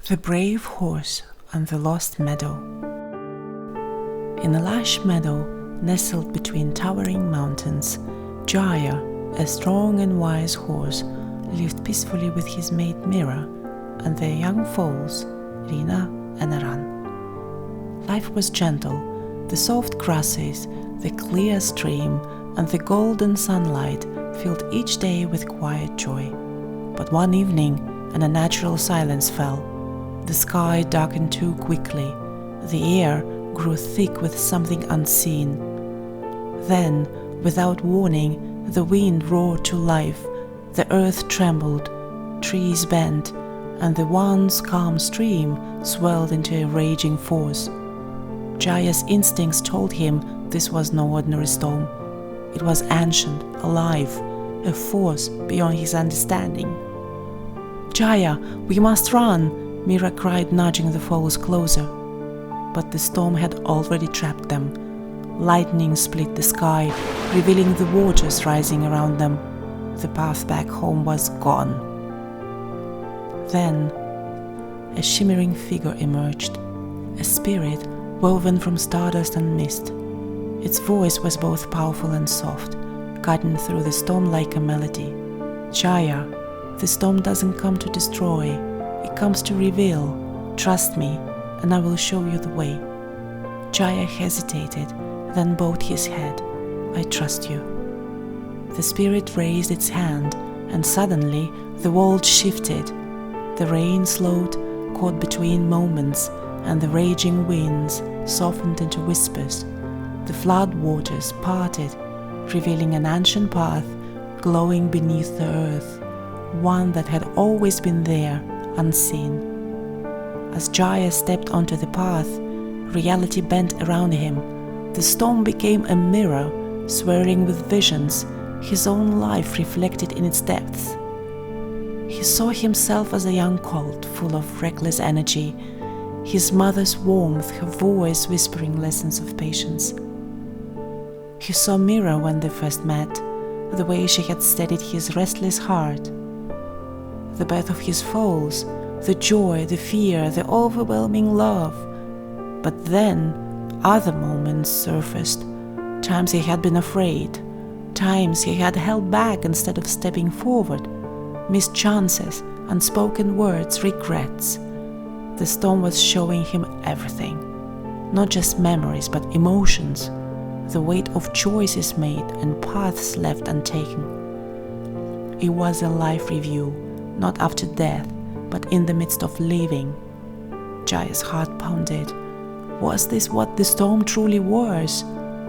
The Brave Horse and the Lost Meadow. In a lush meadow nestled between towering mountains, Jaya, a strong and wise horse, lived peacefully with his mate Mira and their young foals, Rina and Aran. Life was gentle. The soft grasses, the clear stream, and the golden sunlight filled each day with quiet joy. But one evening, an unnatural silence fell. The sky darkened too quickly. The air grew thick with something unseen. Then, without warning, the wind roared to life. The earth trembled, trees bent, and the once calm stream swelled into a raging force. Jaya's instincts told him this was no ordinary storm. It was ancient, alive, a force beyond his understanding. "Jaya, we must run!" Mira cried, nudging the foals closer. But the storm had already trapped them. Lightning split the sky, revealing the waters rising around them. The path back home was gone. Then, a shimmering figure emerged, a spirit woven from stardust and mist. Its voice was both powerful and soft, cutting through the storm like a melody. "Jaya, the storm doesn't come to destroy, it comes to reveal. Trust me, and I will show you the way." Jaya hesitated, then bowed his head. "I trust you." The spirit raised its hand, and suddenly the world shifted. The rain slowed, caught between moments, and the raging winds softened into whispers. The flood waters parted, revealing an ancient path glowing beneath the earth, one that had always been there, unseen. As Jaya stepped onto the path, reality bent around him. The storm became a mirror, swirling with visions, his own life reflected in its depths. He saw himself as a young colt, full of reckless energy, his mother's warmth, her voice whispering lessons of patience. He saw Mira when they first met, the way she had steadied his restless heart. The birth of his foals, the joy, the fear, the overwhelming love. But then, other moments surfaced. Times he had been afraid, times he had held back instead of stepping forward, missed chances, unspoken words, regrets. The storm was showing him everything, not just memories but emotions, the weight of choices made and paths left untaken. It was a life review, not after death, but in the midst of living. Jaya's heart pounded. Was this what the storm truly was?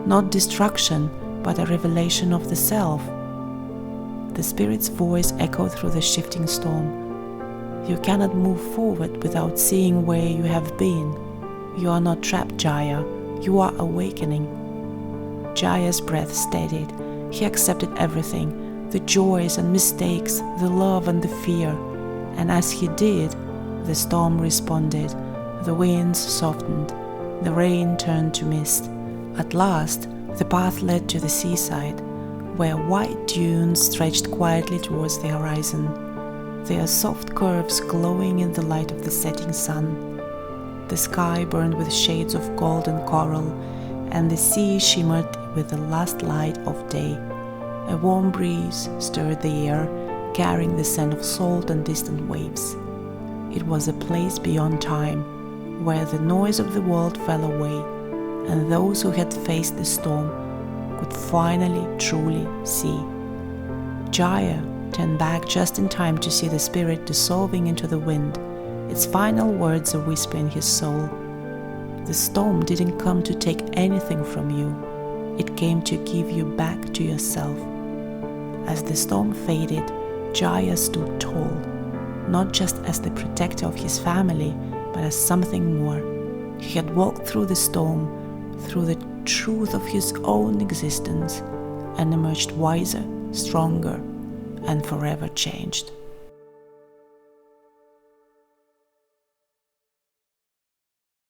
Not destruction, but a revelation of the self. The spirit's voice echoed through the shifting storm. "You cannot move forward without seeing where you have been. You are not trapped, Jaya. You are awakening." Jaya's breath steadied. He accepted everything, the joys and mistakes, the love and the fear. And as he did, the storm responded. The winds softened. The rain turned to mist. At last, the path led to the seaside, where white dunes stretched quietly towards the horizon, their soft curves glowing in the light of the setting sun. The sky burned with shades of gold and coral, and the sea shimmered with the last light of day. A warm breeze stirred the air, carrying the scent of salt and distant waves. It was a place beyond time, where the noise of the world fell away, and those who had faced the storm could finally truly see. Jaya turned back just in time to see the spirit dissolving into the wind, its final words a whisper in his soul. The storm didn't come to take anything from you, it came to give you back to yourself. As the storm faded, Jaya stood tall, not just as the protector of his family, but as something more. He had walked through the storm, through the truth of his own existence, and emerged wiser, stronger, and forever changed.